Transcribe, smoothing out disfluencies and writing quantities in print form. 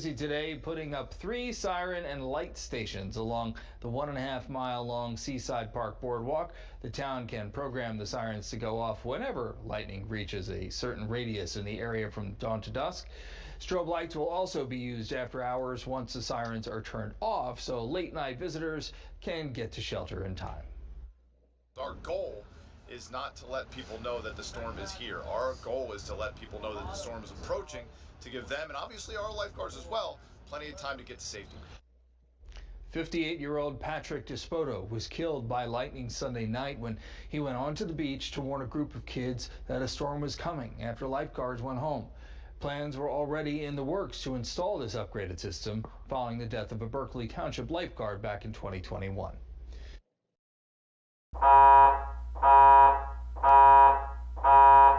busy today, putting up 3 siren and light stations along the 1.5-mile long Seaside Park boardwalk. The town can program the sirens to go off whenever lightning reaches a certain radius in the area from dawn to dusk. Strobe lights will also be used after hours once the sirens are turned off, so late night visitors can get to shelter in time. Our goal is not to let people know that the storm is here. Our goal is to let people know that the storm is approaching, to give them, and obviously our lifeguards as well, plenty of time to get to safety. 58-year-old Patrick Despoto was killed by lightning Sunday night when he went onto the beach to warn a group of kids that a storm was coming after lifeguards went home. Plans were already in the works to install this upgraded system following the death of a Berkeley Township lifeguard back in 2021.